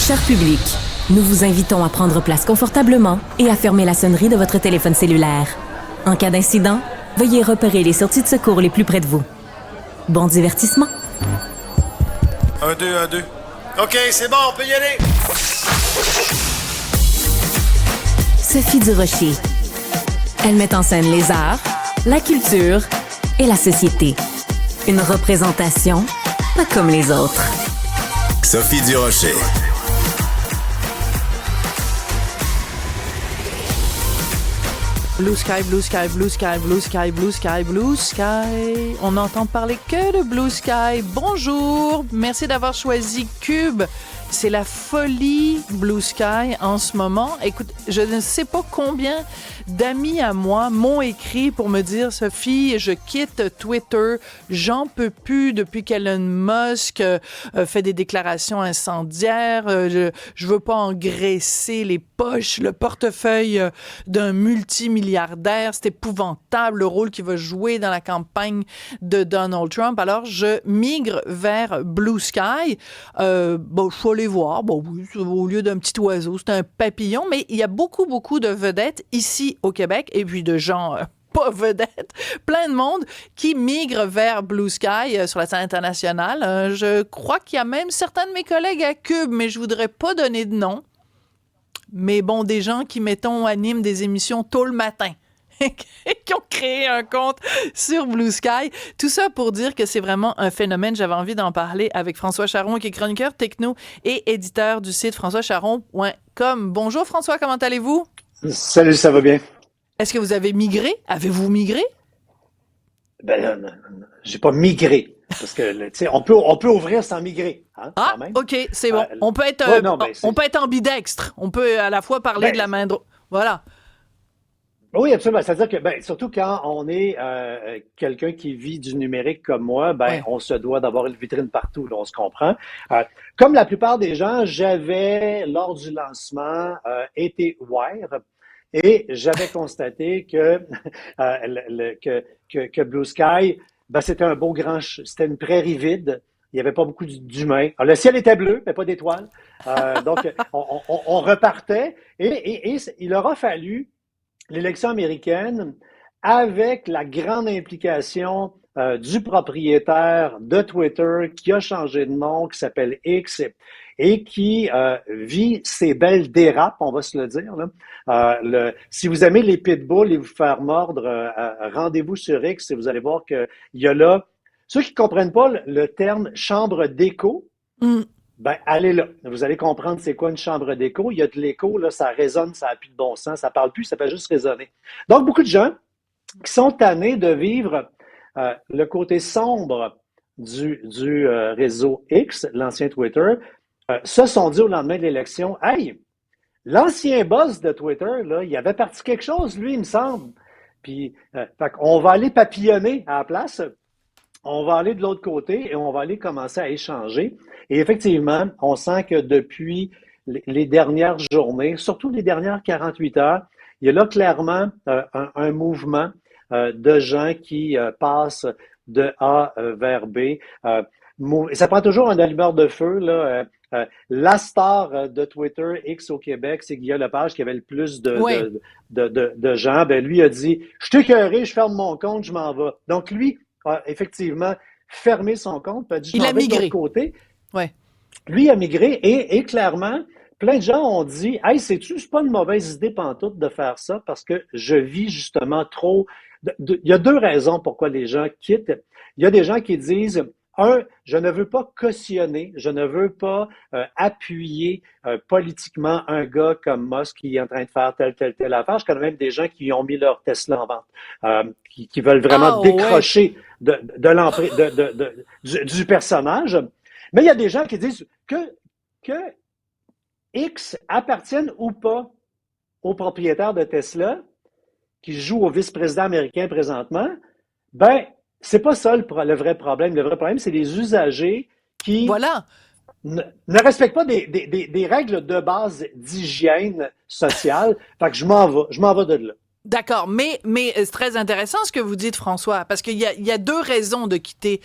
Cher public, nous vous invitons à prendre place confortablement et à fermer la sonnerie de votre téléphone cellulaire. En cas d'incident, veuillez repérer les sorties de secours les plus près de vous. Bon divertissement. 1, 2, 1, 2. OK, c'est bon, on peut y aller. Sophie Durocher. Elle met en scène les arts, la culture et la société. Une représentation pas comme les autres. Sophie Durocher. Blue sky, blue sky, blue sky, blue sky, blue sky, blue sky. On n'entend parler que de blue sky. Bonjour, merci d'avoir choisi Cube. C'est la folie Blue Sky en ce moment. Écoute, je ne sais pas combien d'amis à moi m'ont écrit pour me dire « Sophie, je quitte Twitter, j'en peux plus depuis qu'Elon Musk fait des déclarations incendiaires, je veux pas engraisser les poches, le portefeuille d'un multimilliardaire, c'est épouvantable le rôle qu'il va jouer dans la campagne de Donald Trump. Alors, je migre vers Blue Sky. Bon, je suis allé voir. Bon, oui, au lieu d'un petit oiseau, c'est un papillon, mais il y a beaucoup, beaucoup de vedettes ici au Québec et puis de gens pas vedettes, plein de monde qui migrent vers Blue Sky sur la scène internationale. Je crois qu'il y a même certains de mes collègues à Cube, mais je voudrais pas donner de nom. Mais bon, des gens qui, mettons, animent des émissions tôt le matin. Qui ont créé un compte sur Blue Sky. Tout ça pour dire que c'est vraiment un phénomène. J'avais envie d'en parler avec François Charon, qui est chroniqueur techno et éditeur du site françoischaron.com. Bonjour François, comment allez-vous? Salut, ça va bien? Est-ce que vous avez migré? Avez-vous migré? Ben là, non, j'ai pas migré. Parce que, tu sais, on peut ouvrir sans migrer. Hein, ah, quand même. OK, c'est bon. On peut être, on peut être ambidextre. On peut à la fois parler de la main droite. Voilà. Oui, absolument. C'est-à-dire que, surtout quand on est quelqu'un qui vit du numérique comme moi, on se doit d'avoir une vitrine partout, là, on se comprend. Comme la plupart des gens, j'avais, lors du lancement, été wire et j'avais constaté que, que Blue Sky, c'était un beau c'était une prairie vide. Il n'y avait pas beaucoup d'humains. Alors, le ciel était bleu, mais pas d'étoiles. Donc, on repartait et il aura fallu l'élection américaine, avec la grande implication du propriétaire de Twitter qui a changé de nom, qui s'appelle X, et qui vit ses belles dérapes, on va se le dire. Là. Si vous aimez les pitbulls et vous faire mordre, rendez-vous sur X et vous allez voir qu'il y a là, ceux qui ne comprennent pas le terme chambre d'écho, allez là. Vous allez comprendre c'est quoi une chambre d'écho. Il y a de l'écho, là, ça résonne, ça n'a plus de bon sens, ça parle plus, ça fait juste résonner. Donc, beaucoup de gens qui sont tannés de vivre le côté sombre du réseau X, l'ancien Twitter, se sont dit au lendemain de l'élection, « Hey, l'ancien boss de Twitter, là, il avait parti quelque chose, lui, il me semble. Puis, on va aller papillonner à la place. On va aller de l'autre côté et on va aller commencer à échanger. » Et effectivement, on sent que depuis les dernières journées, surtout les dernières 48 heures, il y a là clairement un mouvement de gens qui passent de A vers B. Ça prend toujours un allumeur de feu. Là. La star de Twitter X au Québec, c'est Guillaume Lepage qui avait le plus de gens. Ben, lui a dit « Je suis écœuré, je ferme mon compte, je m'en vais. » Donc lui a effectivement fermé son compte, puis a dit « Je m'en vais de l'autre côté. » Ouais. Lui a migré et clairement, plein de gens ont dit « Hey, sais-tu, c'est pas une mauvaise idée pantoute de faire ça parce que je vis justement trop. » Il y a deux raisons pourquoi les gens quittent. Il y a des gens qui disent je ne veux pas cautionner, je ne veux pas appuyer politiquement un gars comme Musk qui est en train de faire telle affaire. Je connais même des gens qui ont mis leur Tesla en vente, qui veulent vraiment décrocher du personnage. Mais il y a des gens qui disent que X appartienne ou pas au propriétaire de Tesla, qui joue au vice-président américain présentement, c'est pas ça le vrai problème. Le vrai problème, c'est les usagers qui ne respectent pas des règles de base d'hygiène sociale. Fait que je m'en vais de là. D'accord, mais c'est très intéressant ce que vous dites, François, parce qu'il y a deux raisons de quitter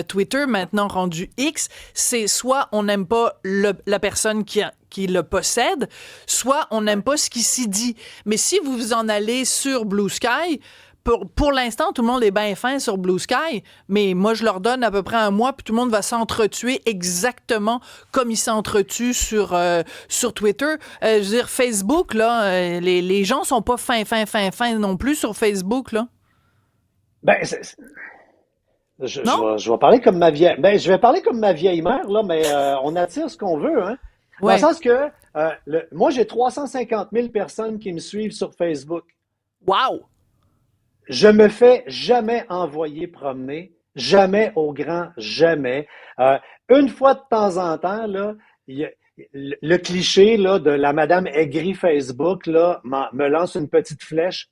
Twitter, maintenant rendu X. C'est soit on n'aime pas la personne qui le possède, soit on n'aime pas ce qui s'y dit. Mais si vous vous en allez sur Blue Sky, pour l'instant, tout le monde est bien fin sur Blue Sky, mais moi, je leur donne à peu près un mois, puis tout le monde va s'entretuer exactement comme ils s'entretuent sur Twitter. Je veux dire, Facebook, là, les gens sont pas fins non plus sur Facebook, là. Ben, je vais parler comme ma vieille. Ben, je vais parler comme ma vieille mère, là, mais on attire ce qu'on veut, hein. Ouais. Dans le sens que moi, j'ai 350 000 personnes qui me suivent sur Facebook. Wow! Je me fais jamais envoyer promener, jamais au grand jamais. Une fois de temps en temps, là, le cliché là, de la madame aigrie Facebook là, me lance une petite flèche.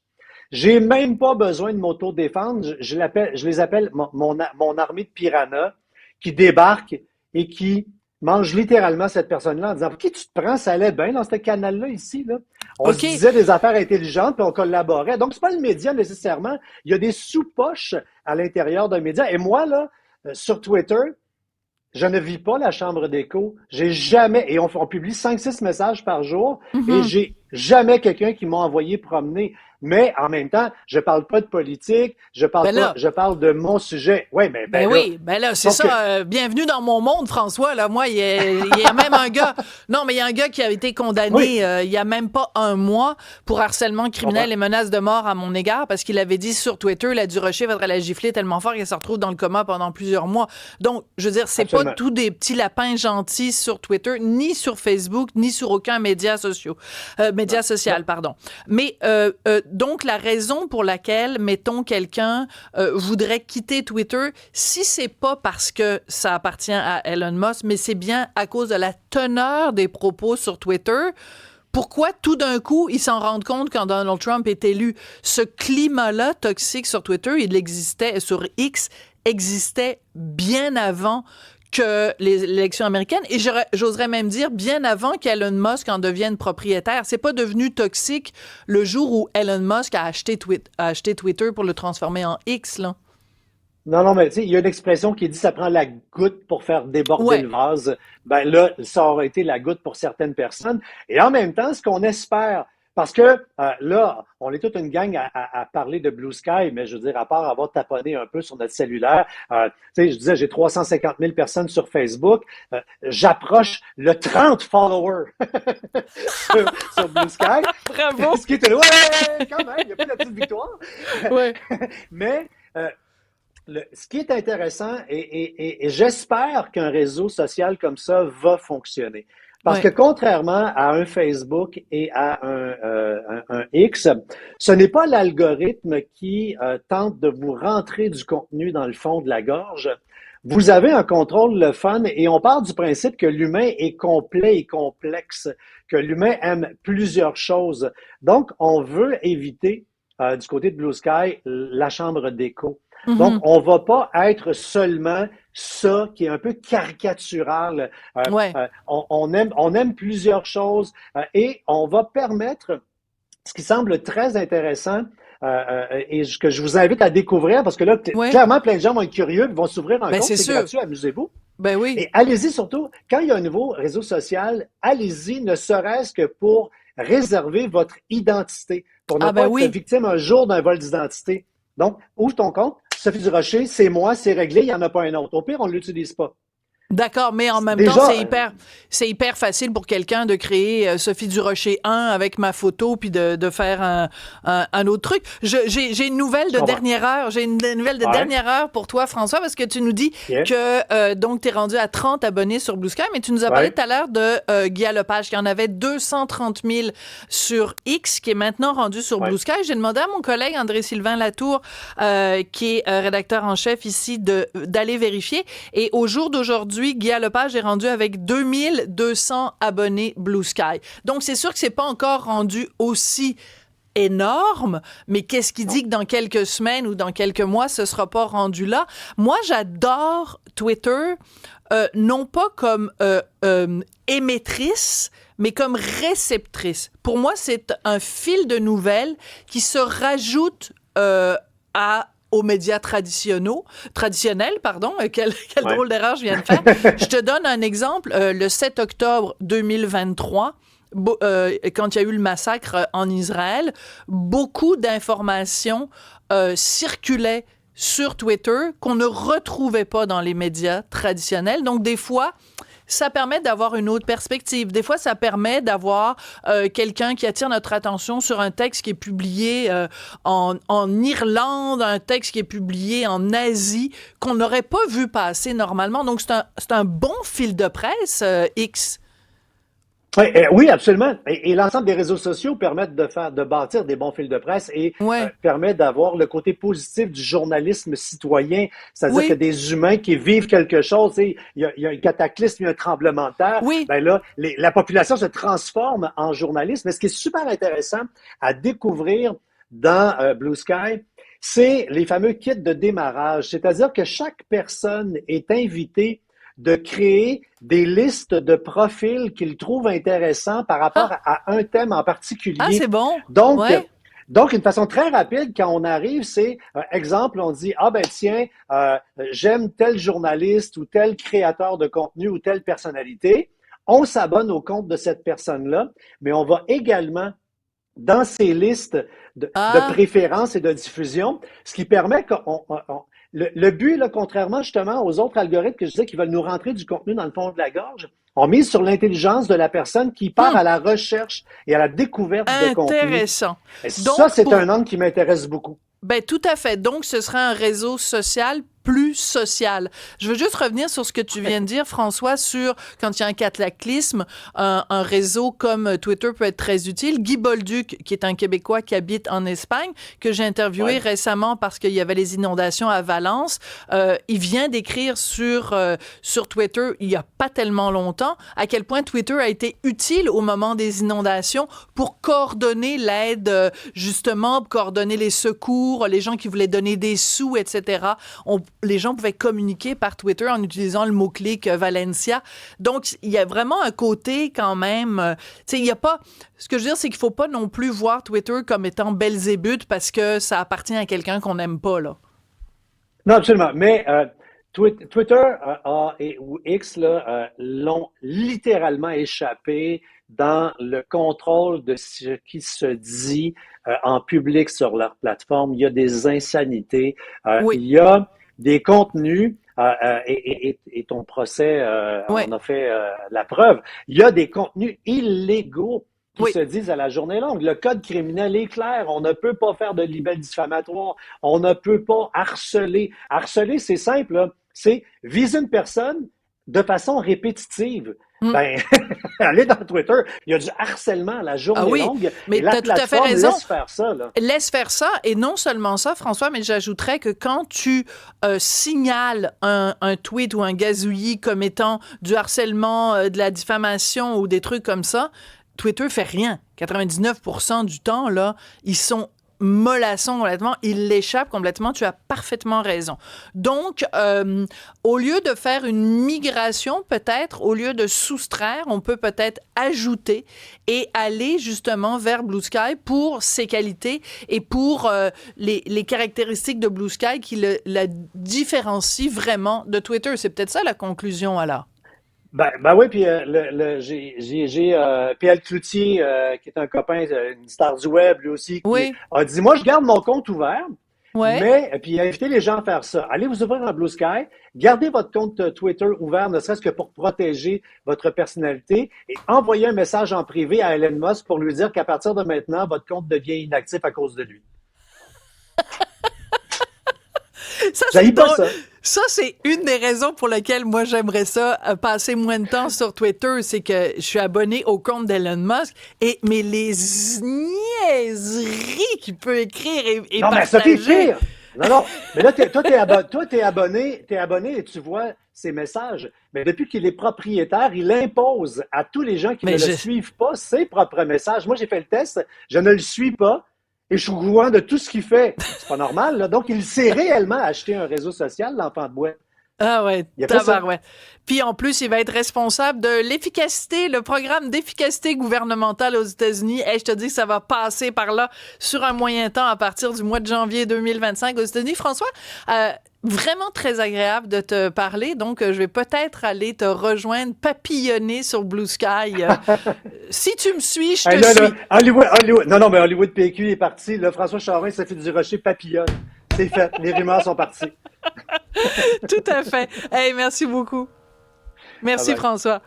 J'ai même pas besoin de m'auto-défendre. Je les appelle mon armée de piranhas qui débarque et qui mange littéralement cette personne-là en disant « Pour qui tu te prends? Ça allait bien dans ce canal-là ici. » Là. On se disait des affaires intelligentes puis on collaborait. Donc, c'est pas le média nécessairement. Il y a des sous-poches à l'intérieur d'un média. Et moi, là, sur Twitter, je ne vis pas la chambre d'écho. J'ai jamais, et on publie 5-6 messages par jour, et j'ai jamais quelqu'un qui m'a envoyé promener. Mais en même temps, je parle pas de politique, je parle de mon sujet. Ouais, mais c'est ça. Bienvenue dans mon monde, François. Là, moi, il y a même un gars. Non, mais il y a un gars qui a été condamné il y a même pas un mois pour harcèlement criminel et menaces de mort à mon égard parce qu'il avait dit sur Twitter, la Durocher va la gifler tellement fort qu'elle se retrouve dans le coma pendant plusieurs mois. Donc, je veux dire, c'est pas tous des petits lapins gentils sur Twitter, ni sur Facebook, ni sur aucun média social. Mais donc, la raison pour laquelle, mettons, quelqu'un voudrait quitter Twitter, si c'est pas parce que ça appartient à Elon Musk, mais c'est bien à cause de la teneur des propos sur Twitter, pourquoi tout d'un coup, ils s'en rendent compte quand Donald Trump est élu? Ce climat-là toxique sur Twitter, il existait, sur X, existait bien avant que l'élection américaine, et j'oserais même dire bien avant qu'Elon Musk en devienne propriétaire. C'est pas devenu toxique le jour où Elon Musk a acheté Twitter pour le transformer en X, là. Non, mais tu sais, il y a une expression qui dit ça prend la goutte pour faire déborder le vase. Ben là, ça aurait été la goutte pour certaines personnes. Et en même temps, ce qu'on espère, parce que là, on est toute une gang à parler de Blue Sky, mais je veux dire, à part avoir taponné un peu sur notre cellulaire, tu sais, je disais, j'ai 350 000 personnes sur Facebook, j'approche le 30 followers sur Blue Sky. Bravo! Ce qui était, quand même, il n'y a pas de petite victoire. Mais ce qui est intéressant, et j'espère qu'un réseau social comme ça va fonctionner. Parce que contrairement à un Facebook et à un X, ce n'est pas l'algorithme qui tente de vous rentrer du contenu dans le fond de la gorge. Vous avez un contrôle le fun et on part du principe que l'humain est complet et complexe, que l'humain aime plusieurs choses. Donc, on veut éviter du côté de Blue Sky la chambre d'écho. Donc, on va pas être seulement ça qui est un peu caricatural. On aime plusieurs choses et on va permettre, ce qui semble très intéressant et que je vous invite à découvrir, parce que là, clairement, plein de gens vont être curieux, vont s'ouvrir un compte, c'est gratuit, amusez-vous. Ben oui. Et allez-y surtout, quand il y a un nouveau réseau social, allez-y, ne serait-ce que pour réserver votre identité, pour ne pas être victime un jour d'un vol d'identité. Donc, ouvre ton compte. Sophie Durocher, c'est moi, c'est réglé, il n'y en a pas un autre. Au pire, on ne l'utilise pas. D'accord, mais en même temps, c'est hyper facile pour quelqu'un de créer Sophie Durocher 1 avec ma photo puis de faire un autre truc. J'ai une nouvelle de dernière heure. J'ai une nouvelle de dernière heure pour toi, François, parce que tu nous dis que donc tu es rendu à 30 abonnés sur Blue Sky, mais tu nous as parlé tout à l'heure de Guy Lepage, qui en avait 230 000 sur X, qui est maintenant rendu sur Blue Sky. J'ai demandé à mon collègue André-Sylvain Latour, qui est rédacteur en chef ici, d'aller vérifier. Et au jour d'aujourd'hui, Guy Lepage est rendu avec 2200 abonnés Blue Sky. Donc, c'est sûr que c'est pas encore rendu aussi énorme, mais qu'est-ce qui dit que dans quelques semaines ou dans quelques mois, ce sera pas rendu là? Moi, j'adore Twitter non pas comme émettrice, mais comme réceptrice. Pour moi, c'est un fil de nouvelles qui se rajoute aux médias traditionnels, pardon. Quelle drôle d'erreur je viens de faire. Je te donne un exemple. Le 7 octobre 2023, quand il y a eu le massacre en Israël, beaucoup d'informations circulaient sur Twitter qu'on ne retrouvait pas dans les médias traditionnels. Donc, des fois, ça permet d'avoir une autre perspective. Des fois, ça permet d'avoir quelqu'un qui attire notre attention sur un texte qui est publié en Irlande, un texte qui est publié en Asie, qu'on n'aurait pas vu passer normalement. Donc, c'est un bon fil de presse, X. Oui, absolument. Et l'ensemble des réseaux sociaux permettent de bâtir des bons fils de presse et permet d'avoir le côté positif du journalisme citoyen, c'est-à-dire que des humains qui vivent quelque chose, il y a un cataclysme, il y a un tremblement de terre, ben là, la population se transforme en journalisme. Mais ce qui est super intéressant à découvrir dans Blue Sky, c'est les fameux kits de démarrage, c'est-à-dire que chaque personne est invitée de créer des listes de profils qu'ils trouvent intéressants par rapport à un thème en particulier. Ah, c'est bon. Donc, une façon très rapide, quand on arrive, c'est, exemple, on dit, tiens, j'aime tel journaliste ou tel créateur de contenu ou telle personnalité. On s'abonne au compte de cette personne-là, mais on va également dans ces listes de préférences et de diffusion, ce qui permet qu'on... Le but, là, contrairement justement aux autres algorithmes que je disais qui veulent nous rentrer du contenu dans le fond de la gorge, on mise sur l'intelligence de la personne qui part à la recherche et à la découverte de contenu. Intéressant. Et ça, c'est un angle qui m'intéresse beaucoup. Ben, tout à fait. Donc, ce sera un réseau social plus social. Je veux juste revenir sur ce que tu viens de dire, François, sur quand il y a un cataclysme, un réseau comme Twitter peut être très utile. Guy Bolduc, qui est un Québécois qui habite en Espagne, que j'ai interviewé récemment parce qu'il y avait les inondations à Valence, il vient d'écrire sur Twitter, il y a pas tellement longtemps, à quel point Twitter a été utile au moment des inondations pour coordonner l'aide, justement, coordonner les secours, les gens qui voulaient donner des sous, etc. Les gens pouvaient communiquer par Twitter en utilisant le mot-clic Valencia. Donc, il y a vraiment un côté quand même... tu sais, il n'y a pas... Ce que je veux dire, c'est qu'il ne faut pas non plus voir Twitter comme étant Belzébuth parce que ça appartient à quelqu'un qu'on n'aime pas, là. Non, absolument. Mais Twitter ou X l'ont littéralement échappé dans le contrôle de ce qui se dit en public sur leur plateforme. Il y a des insanités. Il y a des contenus, et ton procès on a fait la preuve, il y a des contenus illégaux qui se disent à la journée longue. Le code criminel est clair, on ne peut pas faire de libel diffamatoire, on ne peut pas harceler. Harceler, c'est simple, là. C'est viser une personne de façon répétitive. Ben, allez dans Twitter, il y a du harcèlement à la journée longue. Mais la tu as tout à fait raison. Laisse faire ça, là. Laisse faire ça, et non seulement ça, François, mais j'ajouterais que quand tu signales un tweet ou un gazouillis comme étant du harcèlement, de la diffamation ou des trucs comme ça, Twitter fait rien. 99% du temps, là, ils sont mollassons complètement, il l'échappe complètement, tu as parfaitement raison. Donc, au lieu de faire une migration, peut-être, au lieu de soustraire, on peut peut-être ajouter et aller justement vers Blue Sky pour ses qualités et pour les caractéristiques de Blue Sky qui la différencient vraiment de Twitter. C'est peut-être ça la conclusion, alors. Ben oui, puis j'ai PL Cloutier, qui est un copain, une star du web, lui aussi, qui a dit, moi, je garde mon compte ouvert, mais, puis il a invité les gens à faire ça. Allez vous ouvrir un Blue Sky, gardez votre compte Twitter ouvert, ne serait-ce que pour protéger votre personnalité, et envoyez un message en privé à Elon Musk pour lui dire qu'à partir de maintenant, votre compte devient inactif à cause de lui. Ça, c'est drôle. Ça, c'est une des raisons pour lesquelles moi, j'aimerais ça, passer moins de temps sur Twitter. C'est que je suis abonné au compte d'Elon Musk. Mais les niaiseries qu'il peut écrire et non, partager... mais ça fait pire! Non, mais là, t'es abonné et tu vois ses messages. Mais depuis qu'il est propriétaire, il impose à tous les gens qui ne le suivent pas ses propres messages. Moi, j'ai fait le test, je ne le suis pas. Et je suis au courant de tout ce qu'il fait. C'est pas normal, là. Donc, il s'est réellement acheté un réseau social, l'enfant de boîte. Ah ouais, Il a fait ça. tabarouette. Puis en plus, il va être responsable de l'efficacité, le programme d'efficacité gouvernementale aux États-Unis. Et je te dis que ça va passer par là sur un moyen temps à partir du mois de janvier 2025 aux États-Unis. François, vraiment très agréable de te parler. Donc, je vais peut-être aller te rejoindre, papillonner sur Blue Sky. Si tu me suis, je te Hey, là, suis. Hollywood. Non, mais Hollywood PQ est parti. Là, François Charon, Sophie Durocher papillonne. C'est fait. Les rumeurs sont parties. Tout à fait. Hey, merci beaucoup. Merci, Bye bye. François.